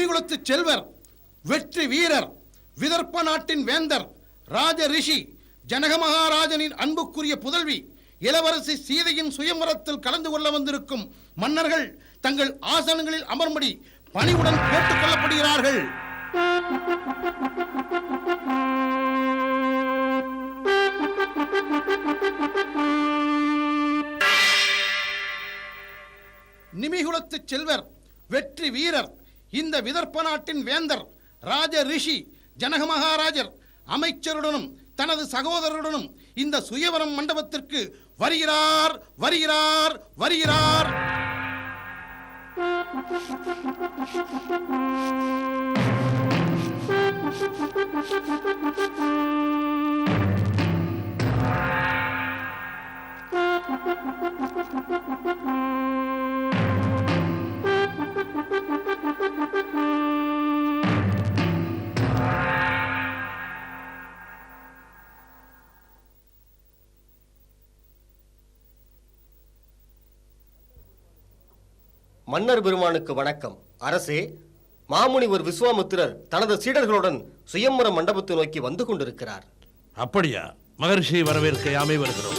நிமிகுலத்து செல்வர், வெற்றி வீரர், விதர்ப்ப நாட்டின் வேந்தர், ராஜ ரிஷி, ஜனக மகாராஜனின் அன்புக்குரிய புதல்வி, இளவரசி சீதையின் சுயம்வரத்தில் கலந்து கொள்ள வந்திருக்கும் மன்னர்கள் தங்கள் ஆசனங்களில் அமர்ம்படி பணிவுடன் கேட்டுக் கொள்ளப்படுகிறார்கள். நிமிகுலத்து செல்வர், வெற்றி வீரர், இந்த விதர்ப்ப நாட்டின் வேந்தர், ராஜ ரிஷி, ஜனக மகாராஜர் அமைச்சருடனும் தனது சகோதரருடனும் இந்த சுயவரம் மண்டபத்திற்கு வருகிறார் வருகிறார் வருகிறார். மன்னர் பெருமானுக்கு வணக்கம். அரசே, மாமுனிவர் விஸ்வாமித்திரர் தனது சீடர்களுடன் சுயம்வர மண்டபத்தை நோக்கி வந்து கொண்டிருக்கிறார். அப்படியா? மகர்ஷி வரவேற்க யாமே வருகிறோம்.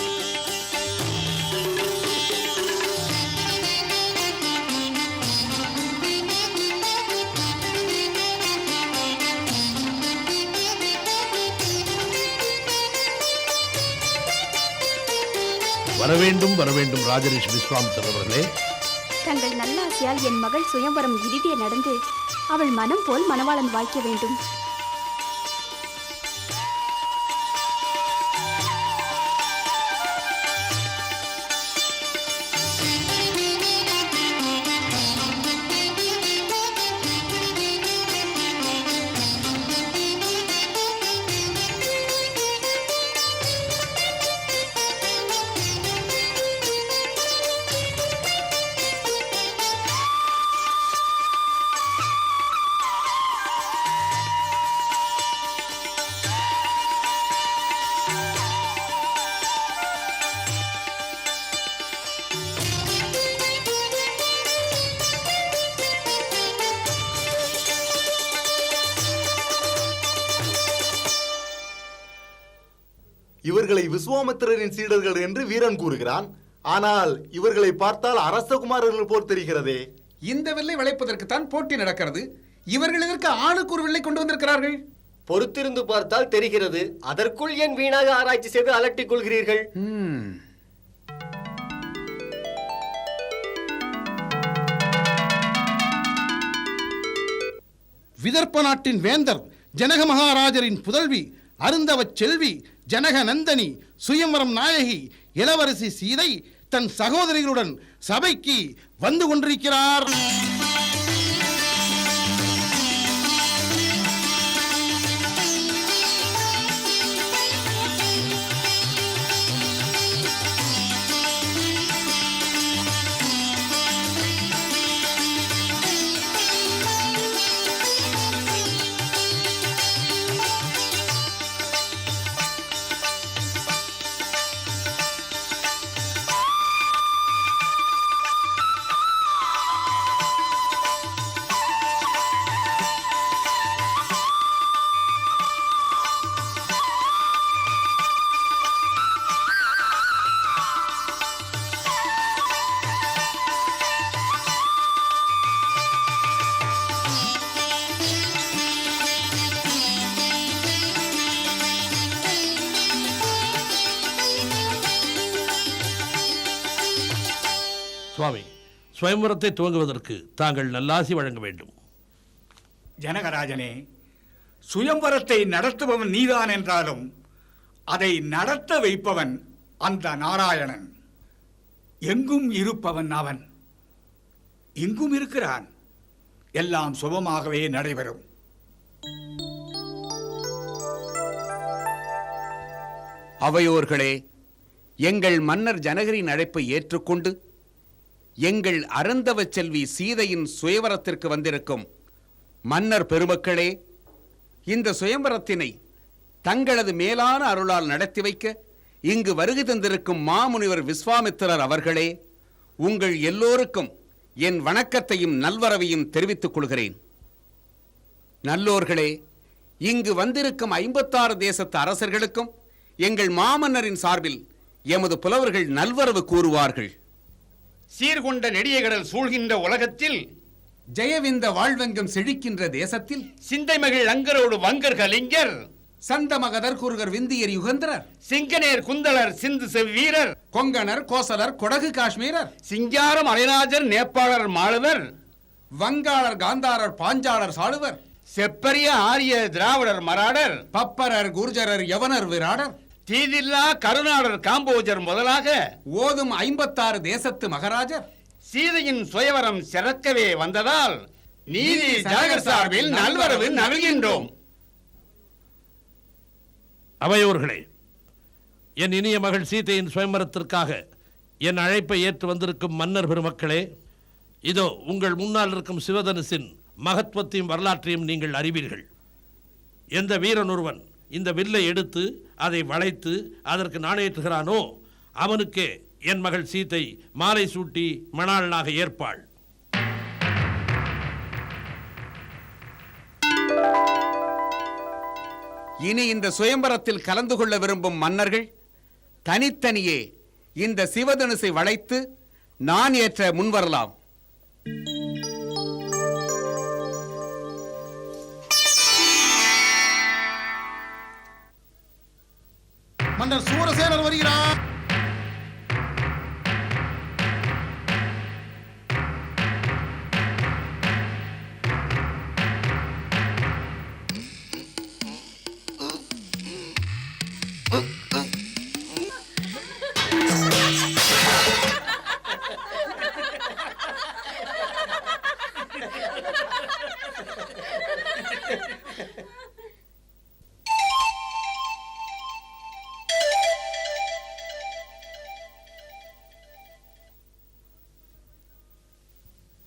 வரவேண்டும் வரவேண்டும் ராஜரிஷி விஸ்வாமித்திரர் அவர்களே. தங்கள் நல்லாசியால் என் மகள் சுயம்வரம் இறுதியே நடந்து அவள் மனம் போல் மணவாளன் வாய்க்க வேண்டும். இவர்களை விஸ்வாமித்திரரின் சீடர்கள் என்று வீரன் கூறுகிறான். ஆனால் இவர்களை பார்த்தால் அரசகுமாரர்கள் போல் தெரிகிறதே. இந்த வில்லை வளைப்பதற்குத்தான் போட்டி நடக்கிறது. இவர்கள் இதற்கு ஆளுக்கு ஒரு வில்லை கொண்டு வந்திருக்கிறார்கள். பொறுத்திருந்து பார்த்தால் தெரிகிறது. அதற்குள் ஏன் வீணாக ஆராய்ச்சி செய்து அலட்டிக் கொள்கிறீர்கள்? விதர்ப்ப நாட்டின் வேந்தர், ஜனக மகாராஜரின் புதல்வி, அருந்தவ செல்வி, ஜனக நந்தனி, சுயம்வரம் நாயகி, இளவரசி சீதை தன் சகோதரிகளுடன் சபைக்கு வந்து கொண்டிருக்கிறார். சுவாமி, சுயம்வரத்தை துவங்குவதற்கு தாங்கள் நல்லாசி வழங்க வேண்டும். ஜனகராஜனே, சுயம்வரத்தை நடத்துபவன் நீதான் என்றாலும் அதை நடத்த வைப்பவன் அந்த நாராயணன். எங்கும் இருப்பவன் அவன். இங்கும் இருக்கிறான். எல்லாம் சுபமாகவே நடைபெறும். அவையோர்களே, எங்கள் மன்னர் ஜனகரின் அழைப்பை ஏற்றுக்கொண்டு எங்கள் அருந்தவ செல்வி சீதையின் சுயவரத்திற்கு வந்திருக்கும் மன்னர் பெருமக்களே, இந்த சுயம்வரத்தினை தங்களது மேலான அருளால் நடத்தி வைக்க இங்கு வருகை தந்திருக்கும் மாமுனிவர் விஸ்வாமித்திரர் அவர்களே, உங்கள் எல்லோருக்கும் என் வணக்கத்தையும் நல்வரவையும் தெரிவித்துக் கொள்கிறேன். நல்லோர்களே, இங்கு வந்திருக்கும் 56 தேசத்து அரசர்களுக்கும் எங்கள் மாமன்னரின் சார்பில் எமது புலவர்கள் நல்வரவு கூறுவார்கள். சீர்கொண்ட நெடியகடல் சூழ்கின்ற உலகத்தில் ஜெயவிந்த வாழ்வெங்கும் செழிக்கின்ற தேசத்தில் சிந்தைமகிழ் அங்கரோடு வங்கர் கலிங்கர் சந்தமகதர் குருகர் விந்தியர் யுகந்தரர் சிங்கநேர் குந்தலர் சிந்து செவ்வீரர் கொங்கணர் கோசலர் கொடகு காஷ்மீரர் சிங்காரம் அலைராஜர் நேபாளர் மாளுவர் வங்காளர் காந்தாரர் பாஞ்சாளர் சாளுவர் செப்பரிய ஆரிய திராவிடர் மராடர் பப்பரர் குர்ஜரர் யவனர் விராடர் தீதில்லா கருநாடர் காம்போஜர் முதலாக ஓதும் 56 தேசத்து மகாராஜர் சீதையின் சுயவரம் சிறக்கவே வந்ததால் நீதி ஜனகர் சார்பில் நல்வரவு நல்கின்றோம். அவையோர்களே, என் இனிய மகள் சீதையின் சுயம்பரத்திற்காக என் அழைப்பை ஏற்று வந்திருக்கும் மன்னர் பெருமக்களே, இதோ உங்கள் முன்னால் இருக்கும் சிவதனுசின் மகத்துவத்தையும் வரலாற்றையும் நீங்கள் அறிவீர்கள். எந்த வீரன் ஒருவன் இந்த வில்லை எடுத்து அதை வளைத்து அதற்கு நாணேற்றுகிறானோ அவனுக்கே என் மகள் சீதை மாலை சூட்டி மணாளனாக ஏற்பாள். இனி இந்த சுயம்பரத்தில் கலந்து கொள்ள விரும்பும் மன்னர்கள் தனித்தனியே இந்த சிவதனுசை வளைத்து நான் ஏற்ற முன்வரலாம். மன்னர் சூரசேனர் வருகிறார்.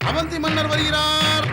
அவந்தி மன்னர் வருகிறார்.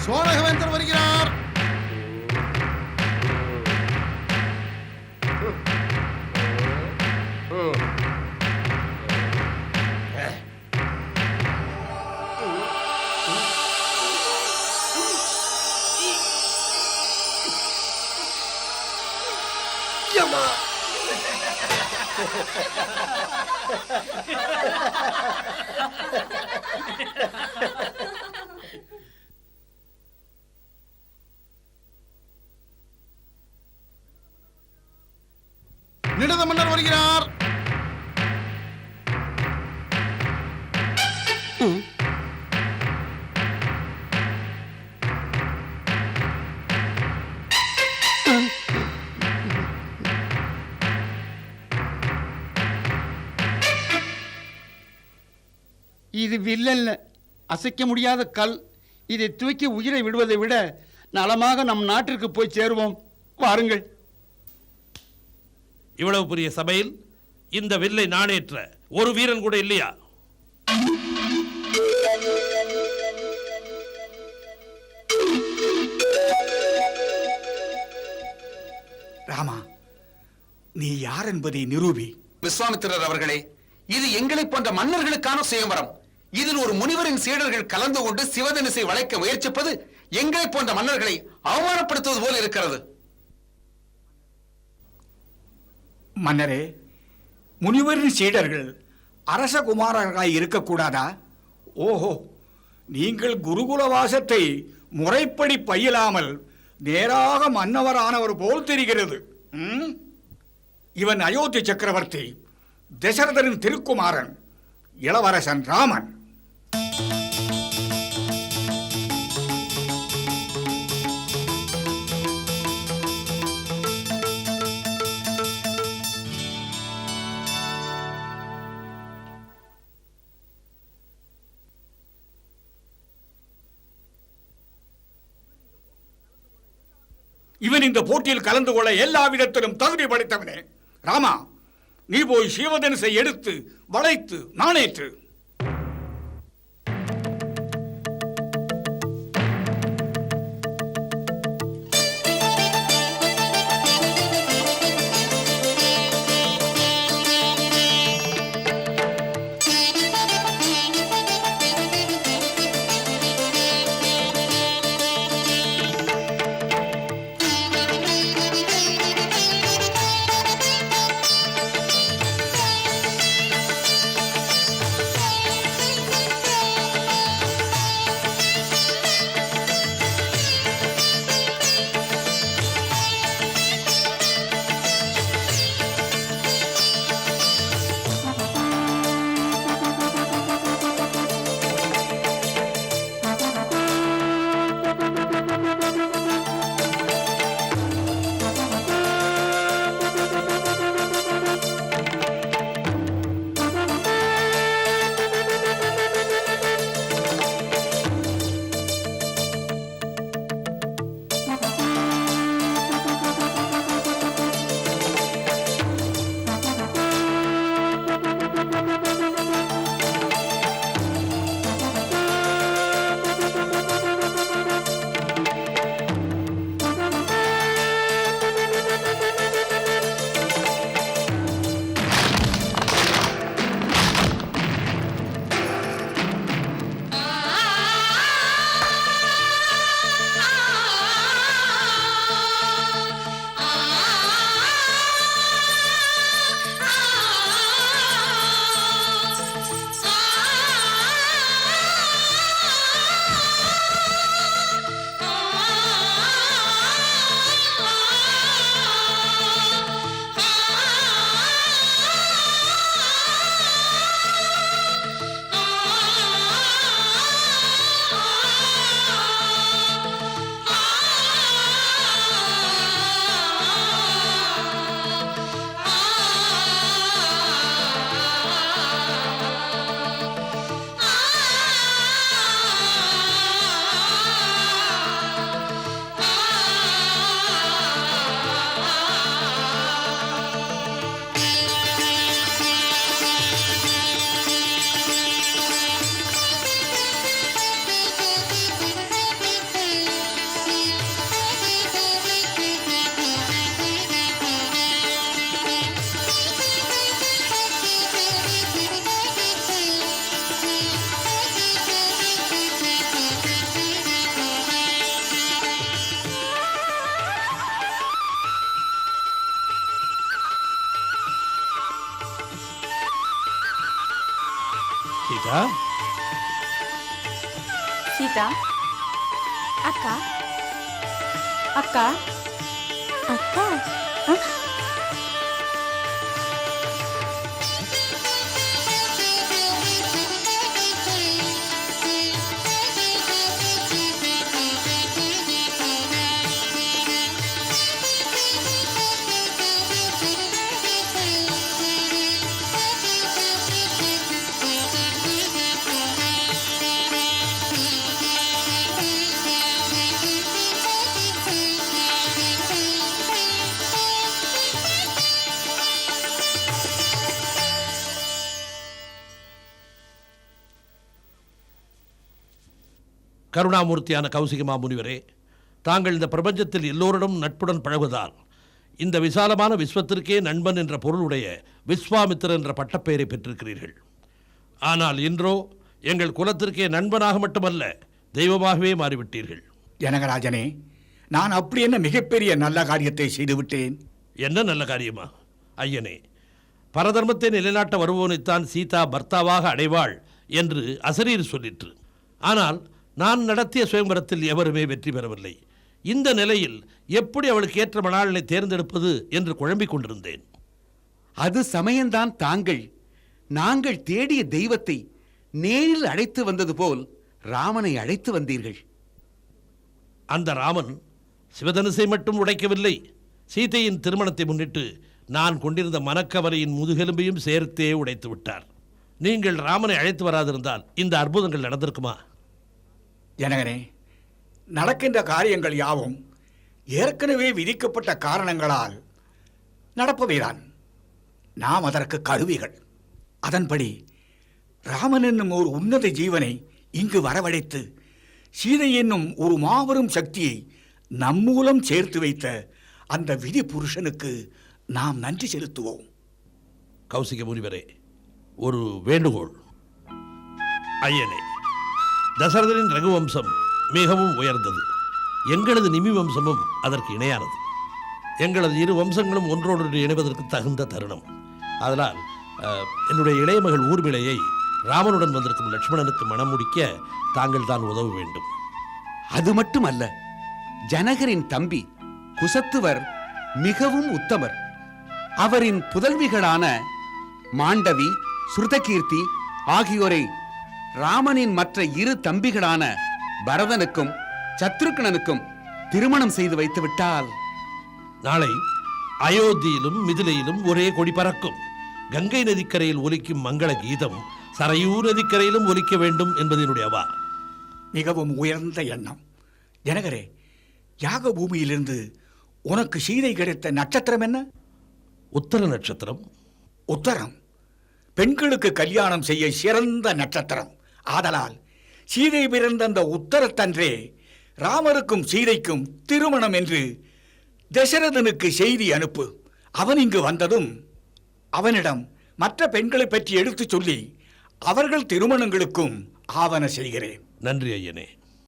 சோழகவேந்தர் வருகிறார். நிடத மன்னர் வருகிறார். இது வில்லல்ல, அசைக்க முடியாத கல். இதை தூக்கி உயிரை விடுவதை விட நலமாக நம் நாட்டிற்கு போய் சேருவோம். வாருங்கள். இவ்வளவு பெரிய சபையில் இந்த வில்லை நாணேற்ற ஒரு வீரன் கூட இல்லையா? ராமா, நீ யார் என்பதை நிரூபி. விஸ்வாமித்திரர் அவர்களே, இது எங்களை போன்ற மன்னர்களுக்கான சுயம்பரம். இதில் ஒரு முனிவரின் சீடர்கள் கலந்து கொண்டு சிவதனுசை வளைக்க முயற்சிப்பது எங்களை போன்ற மன்னர்களை அவமானப்படுத்துவது போல் இருக்கிறது. மன்னரே, முனிவரின் சீடர்கள் அரசகுமாரர்களாய் இருக்கக்கூடாதா? ஓஹோ, நீங்கள் குருகுல வாசத்தை முறைப்படி பயிலாமல் நேராக மன்னவரானவர் போல் தெரிகிறது. இவன் அயோத்தி சக்கரவர்த்தி தசரதரின் திருக்குமாரன் இளவரசன் ராமன். இவன் இந்த போட்டியில் கலந்து கொள்ள எல்லா விதத்திலும் தகுதி படைத்தவனே. ராமா, நீ போய் சிவதனுசை எடுத்து வளைத்து நாணேற்று. சீதா, சீதா, அக்கா, அக்கா, அக்கா. கருணாமூர்த்தியான கௌசிக மாமுனிவரே, தாங்கள் இந்த பிரபஞ்சத்தில் எல்லோரிடம் நட்புடன் பழகுவதால் இந்த விசாலமான விஸ்வத்திற்கே நண்பன் என்ற பொருளுடைய விஸ்வாமித்திரன் என்ற பட்டப்பெயரை பெற்றிருக்கிறீர்கள். ஆனால் இன்றோ எங்கள் குலத்திற்கே நண்பனாக மட்டுமல்ல, தெய்வமாகவே மாறிவிட்டீர்கள். ஜனகராஜனே, நான் அப்படி என்ன மிகப்பெரிய நல்ல காரியத்தை செய்துவிட்டேன்? என்ன நல்ல காரியமா? ஐயனே, பரதர்மத்தை நிலைநாட்ட வருவோனைத்தான் சீதா பர்த்தாவாக அடைவாள் என்று அசரீர் சொல்லிற்று. ஆனால் நான் நடத்திய சுயம்பரத்தில் எவருமே வெற்றி பெறவில்லை. இந்த நிலையில் எப்படி அவளுக்கு ஏற்ற மணாளனை தேர்ந்தெடுப்பது என்று குழம்பிக் கொண்டிருந்தேன். அது சமயம்தான் நாங்கள் தேடிய தெய்வத்தை நேரில் அழைத்து வந்தது போல் ராமனை அழைத்து வந்தீர்கள். அந்த ராமன் சிவதனுசை மட்டும் உடைக்கவில்லை, சீதையின் திருமணத்தை முன்னிட்டு நான் கொண்டிருந்த மனக்கவலையின் முதுகெலும்பையும் சேர்த்தே உடைத்து விட்டார். நீங்கள் ராமனை அழைத்து வராதிருந்தால் இந்த அற்புதங்கள் நடந்திருக்குமா? ஜனகனே, நடக்கின்ற காரியங்கள் யாவும் ஏற்கனவே விதிக்கப்பட்ட காரணங்களால் நடப்பவைதான். நாம் அதற்கு கருவிகள். அதன்படி ராமன் என்னும் ஒரு உன்னத ஜீவனை இங்கு வரவழைத்து சீதை என்னும் ஒரு மாபெரும் சக்தியை நம் மூலம் சேர்த்து வைத்த அந்த விதி புருஷனுக்கு நாம் நன்றி செலுத்துவோம். கௌசிக முனிவரே, ஒரு வேண்டுகோள். ஐயனே, தசரதனின் ரகுவம்சம் மிகவும் உயர்ந்தது. எங்களது நிமி வம்சமும் அதற்கு இணையானது. எங்களது இரு வம்சங்களும் ஒன்றோடு இணைவதற்கு தகுந்த தருணம். அதனால் என்னுடைய இளைய மகள் ஊர்மிளையை ராமனுடன் வந்திருக்கும் லட்சுமணனுக்கு மனம் முடிக்க தாங்கள் தான் உதவ வேண்டும். அது மட்டுமல்ல, ஜனகரின் தம்பி குசத்துவர் மிகவும் உத்தமர். அவரின் புதல்விகளான மாண்டவி, சுருதகீர்த்தி ஆகியோரை ராமனின் மற்ற இரு தம்பிகளான பரதனுக்கும் சத்ருக்னனுக்கும் திருமணம் செய்து வைத்து விட்டால் நாளை அயோத்தியிலும் மிதிலையிலும் ஒரே கொடி பறக்கும். கங்கை நதிக்கரையில் ஒலிக்கும் மங்கள கீதம் சரையூர் நதிக்கரையிலும் ஒலிக்க வேண்டும் என்பது என்னுடைய அவா. மிகவும் உயர்ந்த எண்ணம். ஜனகரே, யாக பூமியிலிருந்து உனக்கு சீதை கிடைத்த நட்சத்திரம் என்ன? உத்தர நட்சத்திரம். உத்தரம் பெண்களுக்கு கல்யாணம் செய்ய சிறந்த நட்சத்திரம். ஆதலால் சீதை பிறந்த அந்த உத்தரத்தன்றே ராமருக்கும் சீதைக்கும் திருமணம் என்று தசரதனுக்கு செய்தி அனுப்பு. அவன் இங்கு வந்ததும் அவனிடம் மற்ற பெண்களை பற்றி எடுத்துச் சொல்லி அவர்கள் திருமணங்களுக்கும் ஆவன செய்கிறேன். நன்றி ஐயனே.